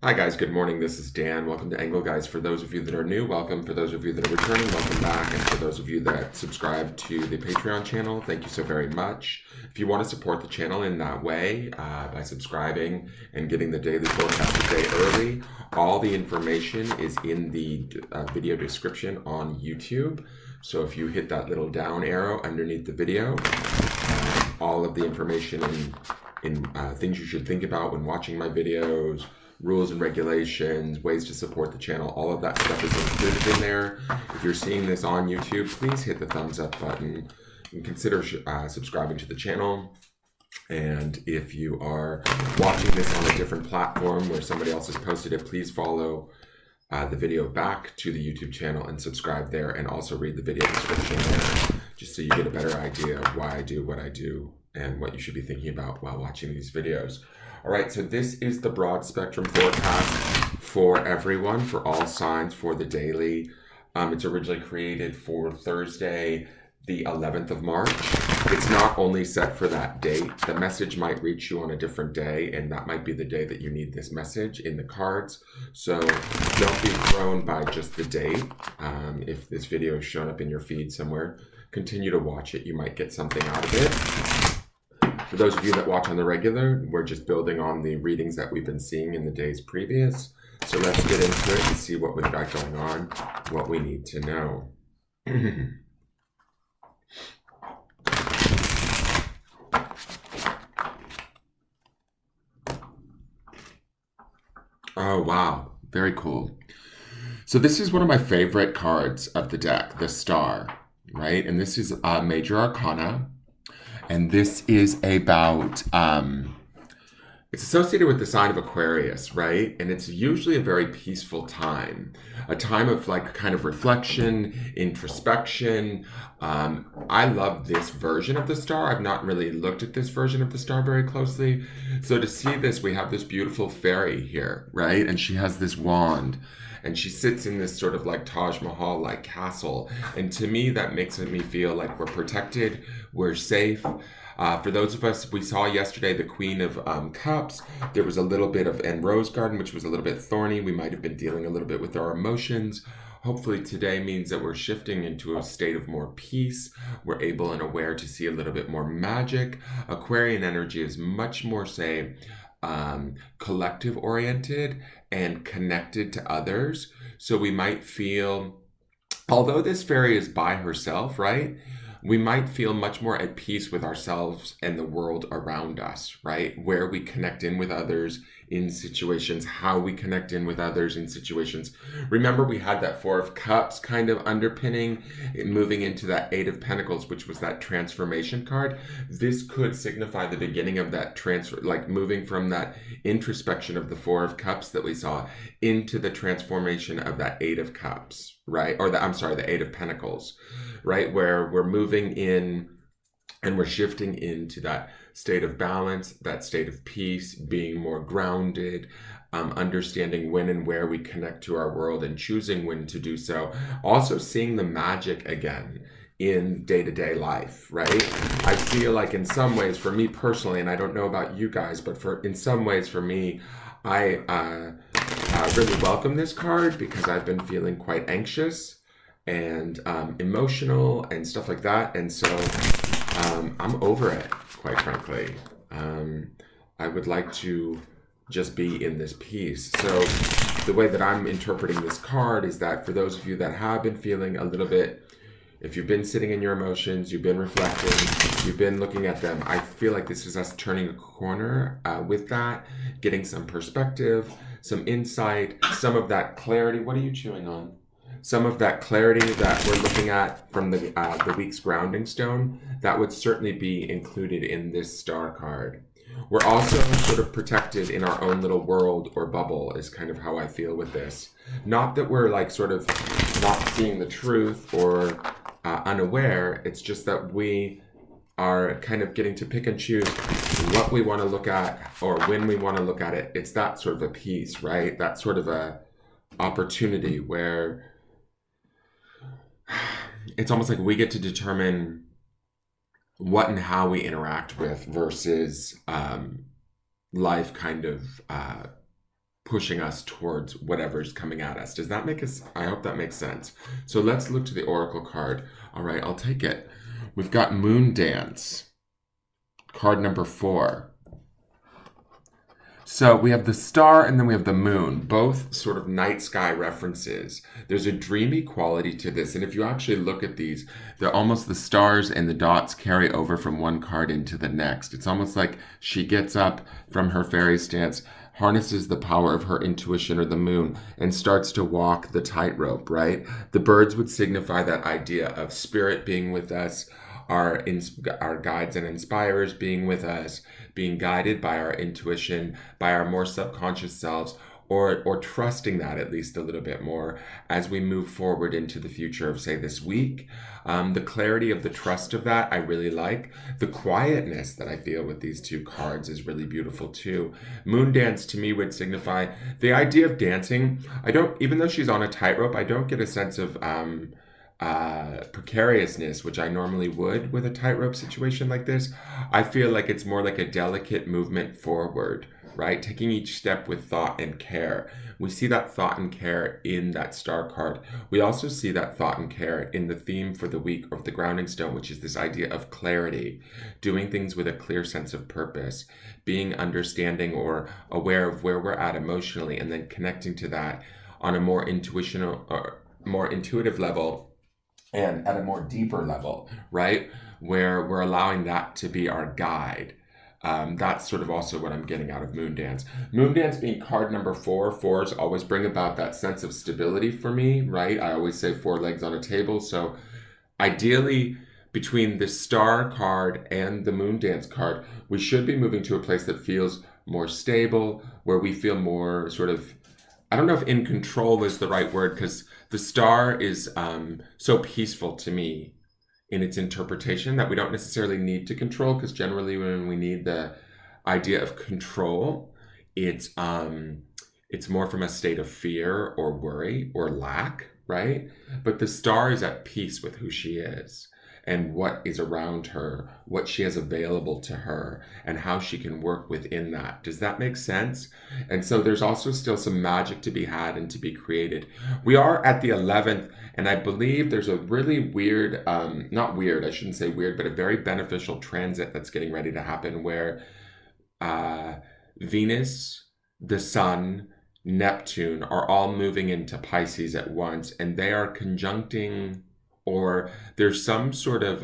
Hi guys, good morning. This is Dan. Welcome to Engelgeist. For those of you that are new, welcome. For those of you that are returning, welcome back. And for those of you that subscribe to the Patreon channel, thank you so very much. If you want to support the channel in that way, by subscribing and getting the daily forecast a day early, all the information is in the video description on YouTube. So if you hit that little down arrow underneath the video, all of the information in things you should think about when watching my videos, rules and regulations, ways to support the channel, all of that stuff is included in there. If you're seeing this on YouTube, please hit the thumbs up button and consider subscribing to the channel. And if you are watching this on a different platform where somebody else has posted it, please follow the video back to the YouTube channel and subscribe there, and also read the video description there, just so you get a better idea of why I do what I do and what you should be thinking about while watching these videos. All right, so this is the broad spectrum forecast for everyone, for all signs, for the daily. It's originally created for Thursday, the 11th of March. It's not only set for that date. The message might reach you on a different day, and that might be the day that you need this message in the cards. So don't be thrown by just the date. If this video is shown up in your feed somewhere, continue to watch it. You might get something out of it. For those of you that watch on the regular, we're just building on the readings that we've been seeing in the days previous. So let's get into it and see what we've got going on, what we need to know. Oh, wow. Very cool. So this is one of my favorite cards of the deck, the Star, right? And this is Major Arcana. And this is about, it's associated with the sign of Aquarius, right? And it's usually a very peaceful time, a time of like kind of reflection, introspection. I love this version of the Star. I've not really looked at this version of the Star very closely. So to see this, we have this beautiful fairy here, right? And she has this wand. And she sits in this sort of like Taj Mahal like castle. And to me, that makes me feel like we're protected, we're safe. For those of us, we saw yesterday the Queen of Cups. There was a little bit of, and Rose Garden, which was a little bit thorny. We might have been dealing a little bit with our emotions. Hopefully today means that we're shifting into a state of more peace. We're able and aware to see a little bit more magic. Aquarian energy is much more, say, collective oriented and connected to others. So we might feel, although this fairy is by herself, right? We might feel much more at peace with ourselves and the world around us, right? Where we connect in with others in situations, how we connect in with others in situations. Remember, we had that Four of Cups kind of underpinning, moving into that Eight of Pentacles, which was that transformation card. This could signify the beginning of that transfer, like moving from that introspection of the Four of Cups that we saw into the transformation of that Eight of Cups, right? Or the Eight of Pentacles, right? Where we're moving in and we're shifting into that state of balance, that state of peace, being more grounded, understanding when and where we connect to our world and choosing when to do so. Also seeing the magic again in day-to-day life, right? I feel like in some ways, for me personally, and I don't know about you guys, but in some ways for me, I really welcome this card because I've been feeling quite anxious and emotional and stuff like that. And so I'm over it, quite frankly. I would like to just be in this peace. So the way that I'm interpreting this card is that for those of you that have been feeling a little bit, if you've been sitting in your emotions, you've been reflecting, you've been looking at them, I feel like this is us turning a corner with that, getting some perspective, some insight, some of that clarity. What are you chewing on? Some of that clarity that we're looking at from the week's grounding stone, that would certainly be included in this Star card. We're also sort of protected in our own little world or bubble is kind of how I feel with this. Not that we're like sort of not seeing the truth or unaware, it's just that we are kind of getting to pick and choose what we want to look at or when we want to look at it. It's that sort of a piece, right? That sort of a opportunity where it's almost like we get to determine what and how we interact with versus life kind of pushing us towards whatever's coming at us. Does that make us? I hope that makes sense. So let's look to the Oracle card. All right, I'll take it. We've got Moon Dance, card number 4. So we have the star and then we have the moon, both sort of night sky references. There's a dreamy quality to this. And if you actually look at these, they're almost the stars and the dots carry over from one card into the next. It's almost like she gets up from her fairy stance, harnesses the power of her intuition or the moon, and starts to walk the tightrope, right? The birds would signify that idea of spirit being with us, our guides and inspirers being with us, being guided by our intuition, by our more subconscious selves, or trusting that at least a little bit more as we move forward into the future of, say, this week. The clarity of the trust of that I really like. The quietness that I feel with these two cards is really beautiful too. Moon Dance to me would signify the idea of dancing. Even though she's on a tightrope, I don't get a sense of precariousness, which I normally would with a tightrope situation like this. I feel like it's more like a delicate movement forward, right? Taking each step with thought and care. We see that thought and care in that star card. We also see that thought and care in the theme for the week of the grounding stone, which is this idea of clarity, doing things with a clear sense of purpose, being understanding or aware of where we're at emotionally, and then connecting to that on a more intuitive level and at a more deeper level, right? Where we're allowing that to be our guide. That's sort of also what I'm getting out of Moon Dance. Moon Dance being card number 4. 4s always bring about that sense of stability for me, right? I always say 4 legs on a table. So ideally, between the star card and the Moon Dance card, we should be moving to a place that feels more stable, where we feel more sort of, I don't know if in control is the right word, because the star is so peaceful to me in its interpretation that we don't necessarily need to control, because generally when we need the idea of control, it's more from a state of fear or worry or lack, right? But the star is at peace with who she is and what is around her, what she has available to her, and how she can work within that. Does that make sense? And so there's also still some magic to be had and to be created. We are at the 11th, and I believe there's a really weird, not weird, I shouldn't say weird, but a very beneficial transit that's getting ready to happen where Venus, the Sun, Neptune are all moving into Pisces at once, and they are conjuncting, or there's some sort of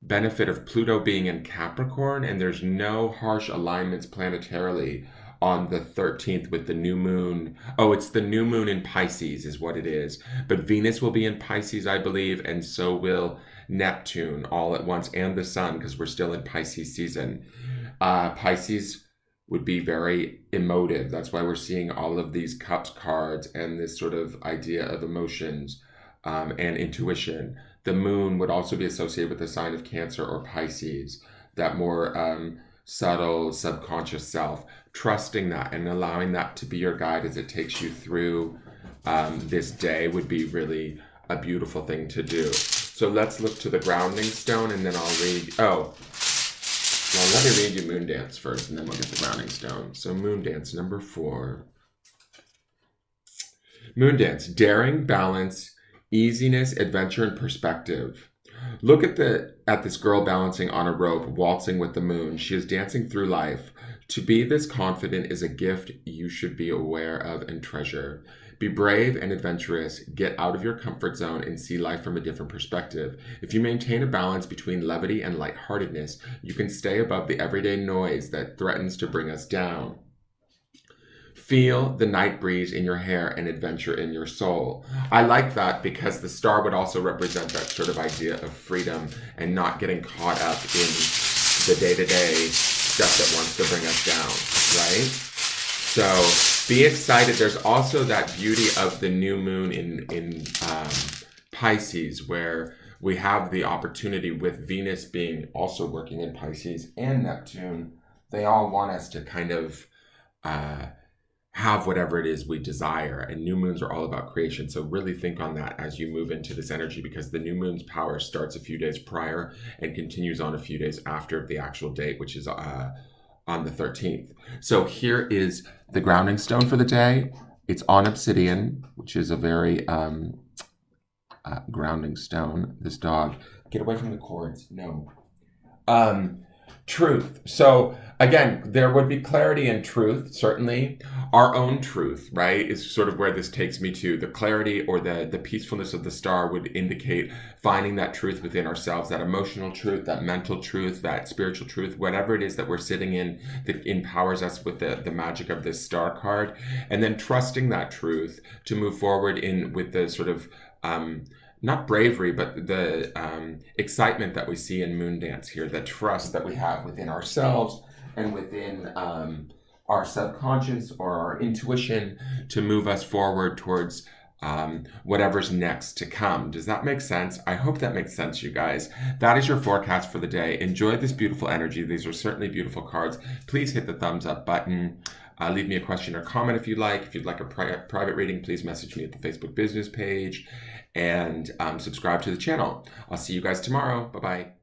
benefit of Pluto being in Capricorn, and there's no harsh alignments planetarily on the 13th with the new moon. Oh, it's the new moon in Pisces is what it is. But Venus will be in Pisces, I believe, and so will Neptune all at once, and the Sun, because we're still in Pisces season. Pisces would be very emotive. That's why we're seeing all of these cups cards and this sort of idea of emotions and intuition. The moon would also be associated with the sign of Cancer or Pisces, that more subtle subconscious self. Trusting that and allowing that to be your guide as it takes you through this day would be really a beautiful thing to do. So let's look to the grounding stone, and then I'll read. Oh, well, let me read you Moon Dance first, and then we'll get the grounding stone. So Moon Dance number 4. Moon Dance: daring, balance, easiness, adventure, and perspective. Look at this girl balancing on a rope, waltzing with the moon. She is dancing through life. To be this confident is a gift you should be aware of and treasure. Be brave and adventurous. Get out of your comfort zone and see life from a different perspective. If you maintain a balance between levity and lightheartedness, you can stay above the everyday noise that threatens to bring us down. Feel the night breeze in your hair and adventure in your soul. I like that because the star would also represent that sort of idea of freedom and not getting caught up in the day-to-day stuff that wants to bring us down, right? So be excited. There's also that beauty of the new moon in Pisces, where we have the opportunity with Venus being also working in Pisces and Neptune. They all want us to kind of have whatever it is we desire, and new moons are all about creation. So really think on that as you move into this energy, because the new moon's power starts a few days prior and continues on a few days after the actual date, which is on the 13th. So here is the grounding stone for the day. It's on obsidian, which is a very grounding stone. This dog, get away from the cords. No. Truth. So again, there would be clarity and truth, certainly. Our own truth, right, is sort of where this takes me to. The clarity or the peacefulness of the star would indicate finding that truth within ourselves, that emotional truth, that mental truth, that spiritual truth, whatever it is that we're sitting in that empowers us with the magic of this star card. And then trusting that truth to move forward in with the sort of not bravery, but the excitement that we see in Moon Dance here, the trust that we have within ourselves and within our subconscious or our intuition to move us forward towards whatever's next to come. Does that make sense? I hope that makes sense, you guys. That is your forecast for the day. Enjoy this beautiful energy. These are certainly beautiful cards. Please hit the thumbs up button. Leave me a question or comment if you'd like. If you'd like a private reading, please message me at the Facebook business page and subscribe to the channel. I'll see you guys tomorrow. Bye-bye.